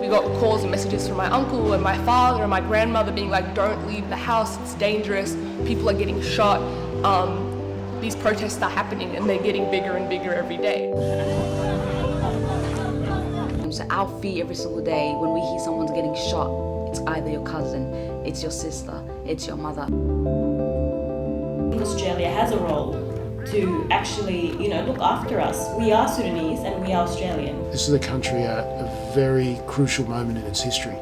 We got calls and messages from my uncle and my father and my grandmother being like, don't leave the house, it's dangerous, people are getting shot. These protests are happening and they're getting bigger and bigger every day. So our fear every single day when we hear someone's getting shot, it's either your cousin, it's your sister, it's your mother. Australia has a role to actually, look after us. We are Sudanese and we are Australian. This is a country at a very crucial moment in its history.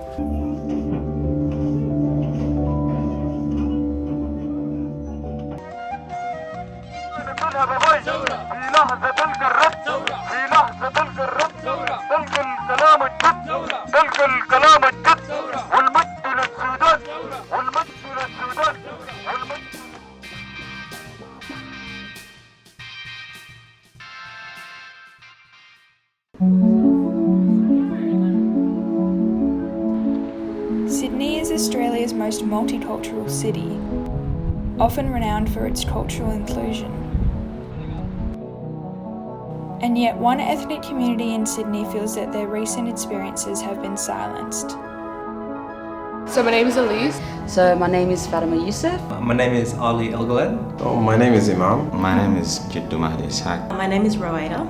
Sydney is Australia's most multicultural city, often renowned for its cultural inclusion. And yet one ethnic community in Sydney feels that their recent experiences have been silenced. So my name is Elise. So my name is Fatima Youssef. My name is Ali Elgalad. Oh, my name is Imam. My name is Jiddu Mahdi Ishaq. My name is Rowaida.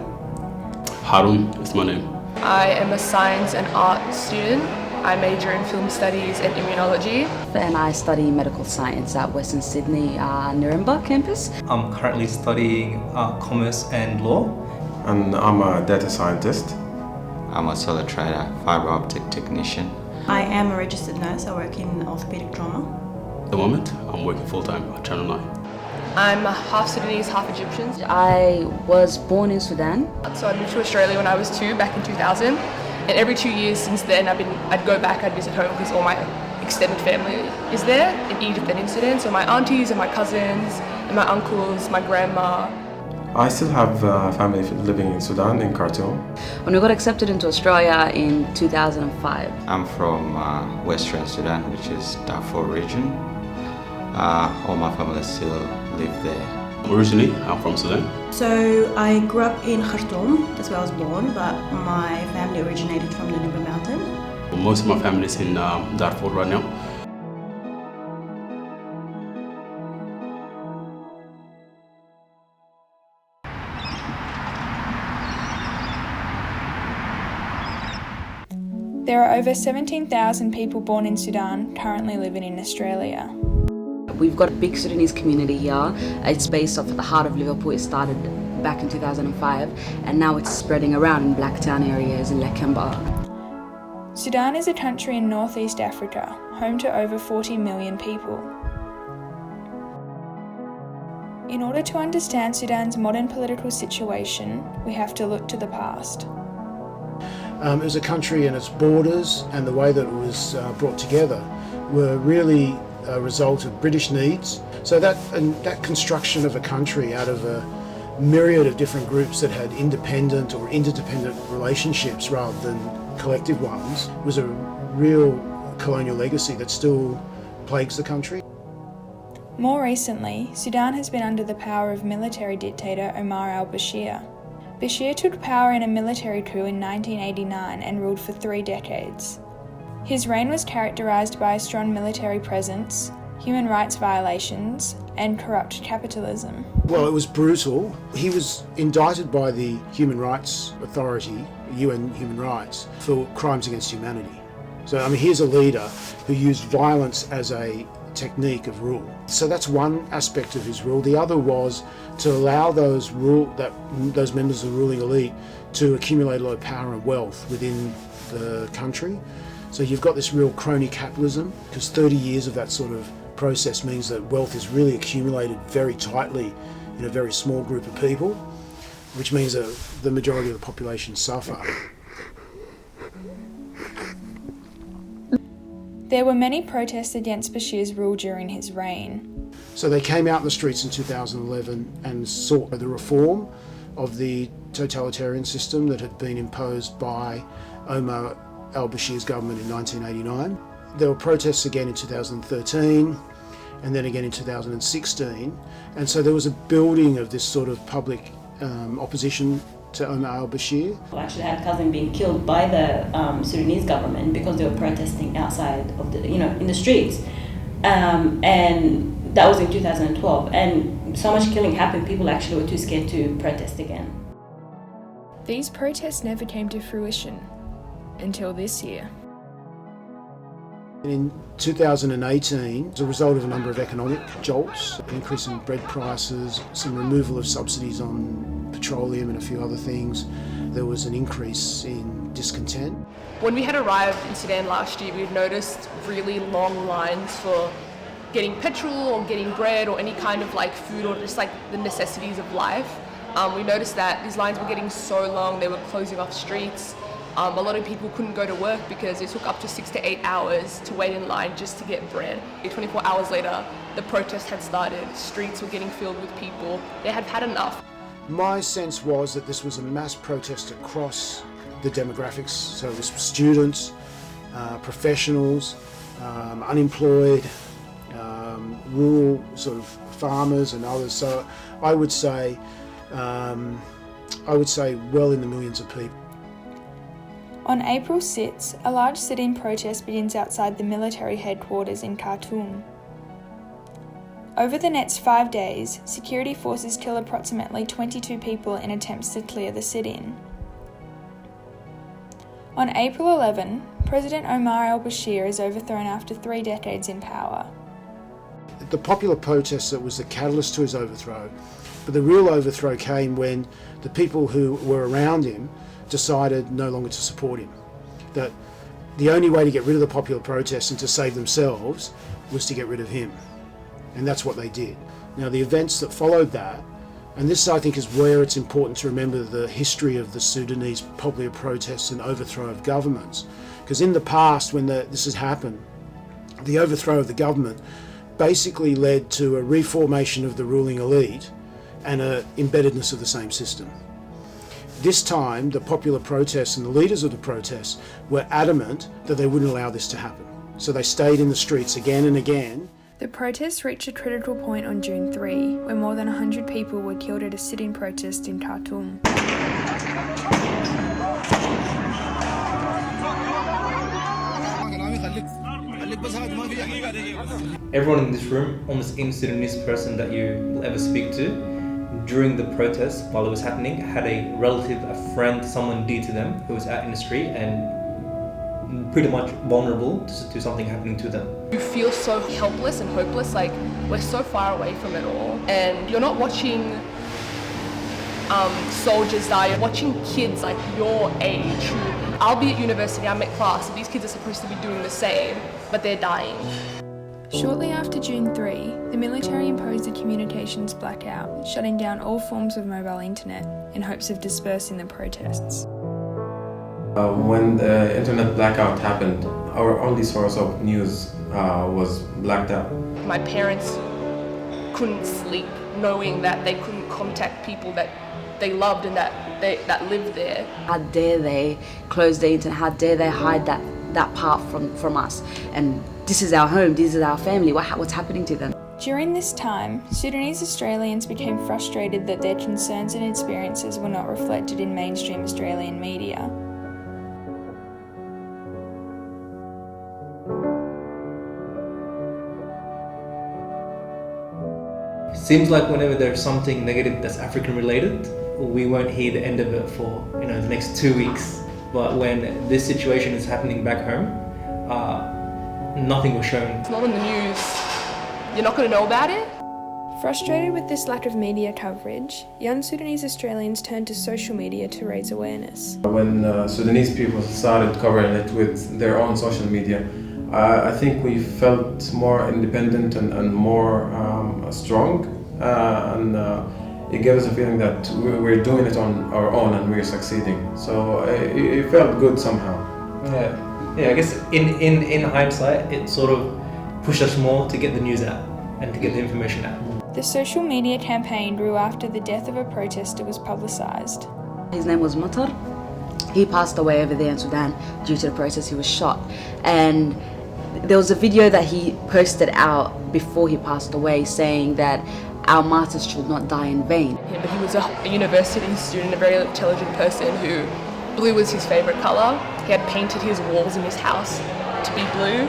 Harun is my name. I am a science and art student. I major in film studies and immunology. And I study medical science at Western Sydney Nuremberg campus. I'm currently studying commerce and law. And I'm a data scientist. I'm a solar trader, fiber optic technician. I am a registered nurse. I work in orthopedic trauma. At the moment, I'm working full-time at Channel 9. I'm half Sudanese, half Egyptian. I was born in Sudan. So I moved to Australia when I was 2, back in 2000. And every 2 years since then, I'd go back, I'd visit home because all my extended family is there in Egypt and in Sudan. So my aunties and my cousins and my uncles, my grandma. I still have family living in Sudan, in Khartoum. When we got accepted into Australia in 2005. I'm from Western Sudan, which is Darfur region. All my family still live there. Originally, I'm from Sudan. So I grew up in Khartoum, that's where I was born, but my family originated from the Nuba Mountain. Most of my family is in Darfur right now. There are over 17,000 people born in Sudan currently living in Australia. We've got a big Sudanese community here. It's based off at the heart of Liverpool. It started back in 2005 and now it's spreading around in Blacktown areas in Lakemba. Sudan is a country in northeast Africa, home to over 40 million people. In order to understand Sudan's modern political situation, we have to look to the past. It was a country and its borders and the way that it was brought together were really a result of British needs. So that construction of a country out of a myriad of different groups that had independent or interdependent relationships rather than collective ones was a real colonial legacy that still plagues the country. More recently, Sudan has been under the power of military dictator Omar al-Bashir. Bashir took power in a military coup in 1989 and ruled for 3 decades. His reign was characterised by a strong military presence, human rights violations, and corrupt capitalism. Well, it was brutal. He was indicted by the Human Rights Authority, UN Human Rights, for crimes against humanity. So, here's a leader who used violence as a technique of rule. So that's one aspect of his rule. The other was to allow those members of the ruling elite to accumulate a lot of power and wealth within the country. So you've got this real crony capitalism, because 30 years of that sort of process means that wealth is really accumulated very tightly in a very small group of people, which means that the majority of the population suffer. There were many protests against Bashir's rule during his reign. So they came out in the streets in 2011 and sought the reform of the totalitarian system that had been imposed by Omar al-Bashir's government in 1989. There were protests again in 2013 and then again in 2016. And so there was a building of this sort of public opposition to Omar al-Bashir. I actually had a cousin being killed by the Sudanese government because they were protesting outside of the, in the streets. And that was in 2012. And so much killing happened, people actually were too scared to protest again. These protests never came to fruition until this year. In 2018, as a result of a number of economic jolts, an increase in bread prices, some removal of subsidies on petroleum and a few other things, there was an increase in discontent. When we had arrived in Sudan last year, we had noticed really long lines for getting petrol or getting bread or any kind of like food or just like the necessities of life. We noticed that these lines were getting so long, they were closing off streets. A lot of people couldn't go to work because it took up to 6 to 8 hours to wait in line just to get bread. 24 hours later, the protest had started. Streets were getting filled with people. They had had enough. My sense was that this was a mass protest across the demographics. So it was students, professionals, unemployed, rural sort of farmers and others. So I would say well in the millions of people. On April 6, a large sit-in protest begins outside the military headquarters in Khartoum. Over the next 5 days, security forces kill approximately 22 people in attempts to clear the sit-in. On April 11, President Omar al-Bashir is overthrown after 3 decades in power. The popular protest that was the catalyst to his overthrow, but the real overthrow came when the people who were around him decided no longer to support him. That the only way to get rid of the popular protests and to save themselves was to get rid of him. And that's what they did. Now the events that followed that, and this I think is where it's important to remember the history of the Sudanese popular protests and overthrow of governments. Because in the past when this has happened, the overthrow of the government basically led to a reformation of the ruling elite and an embeddedness of the same system. This time, the popular protests and the leaders of the protests were adamant that they wouldn't allow this to happen. So they stayed in the streets again and again. The protests reached a critical point on June 3, where more than 100 people were killed at a sit-in protest in Khartoum. Everyone in this room, almost any Sudanese person that you will ever speak to, during the protest, while it was happening, had a relative, a friend, someone dear to them who was out in the street and pretty much vulnerable to something happening to them. You feel so helpless and hopeless, like we're so far away from it all. And you're not watching soldiers die, you're watching kids like your age who, I'll be at university, I'm at class, these kids are supposed to be doing the same, but they're dying. Shortly after June 3, the military imposed a communications blackout, shutting down all forms of mobile internet in hopes of dispersing the protests. When the internet blackout happened, our only source of news was blacked out. My parents couldn't sleep knowing that they couldn't contact people that they loved and that lived there. How dare they close the internet? How dare they hide that part from us? And this is our home, this is our family, what's happening to them? During this time, Sudanese Australians became frustrated that their concerns and experiences were not reflected in mainstream Australian media. Seems like whenever there's something negative that's African related, we won't hear the end of it for the next 2 weeks. But when this situation is happening back home, nothing was shown. It's not on the news. You're not going to know about it? Frustrated with this lack of media coverage, young Sudanese Australians turned to social media to raise awareness. When Sudanese people started covering it with their own social media, I think we felt more independent and more strong, and it gave us a feeling that we're doing it on our own and we're succeeding. So it felt good somehow. Yeah, I guess in hindsight, it sort of pushed us more to get the news out and to get the information out. The social media campaign grew after the death of a protester was publicised. His name was Matar. He passed away over there in Sudan due to the protest. He was shot, and there was a video that he posted out before he passed away saying that our martyrs should not die in vain. Yeah, but he was a university student, a very intelligent person who blue was his favourite colour. He had painted his walls in his house to be blue.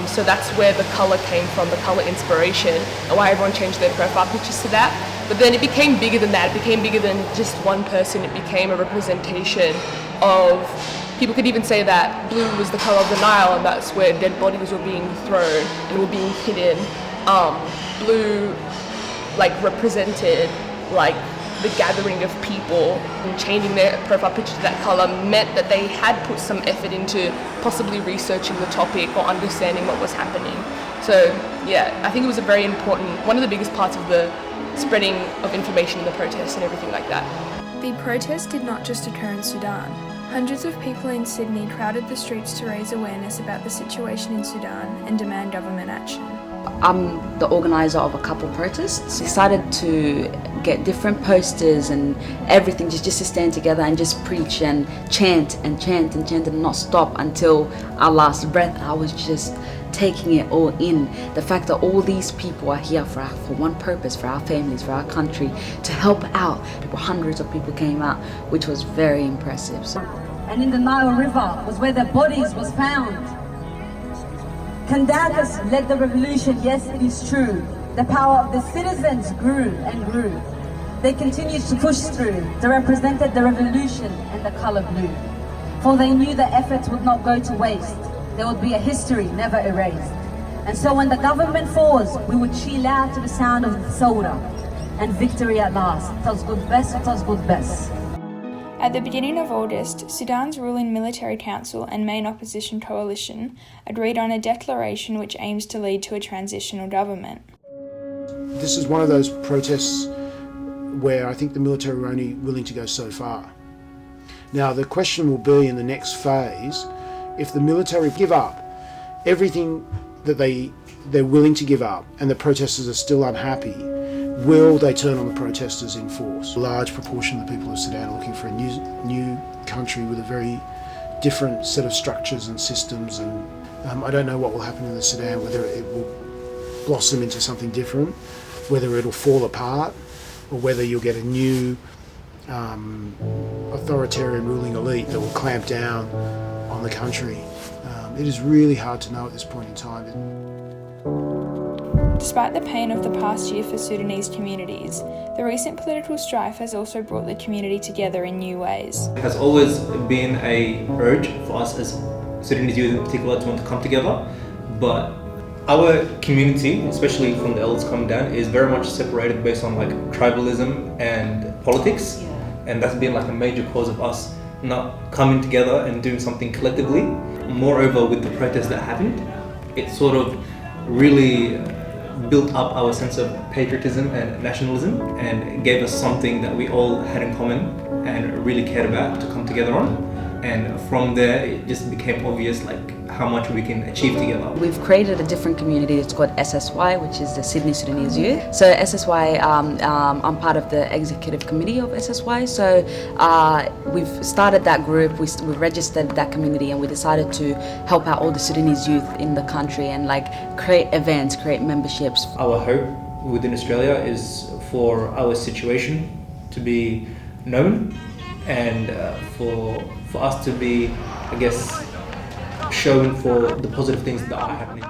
So that's where the colour came from, the colour inspiration, and why everyone changed their profile pictures to that. But then it became bigger than that. It became bigger than just one person. It became a representation of, people could even say that blue was the colour of the Nile, and that's where dead bodies were being thrown and were being hidden. Blue represented the gathering of people, and changing their profile picture to that colour meant that they had put some effort into possibly researching the topic or understanding what was happening. So yeah, I think it was a very important, one of the biggest parts of the spreading of information in the protests and everything like that. The protest did not just occur in Sudan. Hundreds of people in Sydney crowded the streets to raise awareness about the situation in Sudan and demand government action. I'm the organizer of a couple protests. Decided to get different posters and everything just to stand together and just preach and chant and chant and chant and not stop until our last breath. I was just taking it all in. The fact that all these people are here for one purpose, for our families, for our country, to help out. Hundreds of people came out, which was very impressive. And in the Nile River was where their bodies was found. Candace led the revolution, yes, it is true. The power of the citizens grew and grew. They continued to push through. They represented the revolution and the colour blue. For they knew the efforts would not go to waste. There would be a history never erased. And so when the government falls, we would cheer loud to the sound of the soda. And victory at last. Tells good best, tells good best. At the beginning of August, Sudan's ruling military council and main opposition coalition agreed on a declaration which aims to lead to a transitional government. This is one of those protests where I think the military were only willing to go so far. Now the question will be in the next phase, if the military give up everything that they're willing to give up and the protesters are still unhappy, will they turn on the protesters in force? A large proportion of the people of Sudan are looking for a new country with a very different set of structures and systems, and I don't know what will happen in the Sudan, whether it will blossom into something different, whether it'll fall apart, or whether you'll get a new authoritarian ruling elite that will clamp down on the country. It is really hard to know at this point in time. Despite the pain of the past year for Sudanese communities, the recent political strife has also brought the community together in new ways. It has always been a urge for us as Sudanese youth in particular to want to come together, but our community, especially from the elders coming down, is very much separated based on tribalism and politics, and that's been a major cause of us not coming together and doing something collectively. Moreover, with the protests that happened, it sort of really built up our sense of patriotism and nationalism and gave us something that we all had in common and really cared about to come together on. And from there, it just became obvious how much we can achieve together. We've created a different community. It's called SSY, which is the Sydney Sudanese Youth. So SSY, I'm part of the executive committee of SSY. So we've started that group. We registered that community, and we decided to help out all the Sudanese youth in the country and create events, create memberships. Our hope within Australia is for our situation to be known and for us to be, I guess, shown for the positive things that are happening.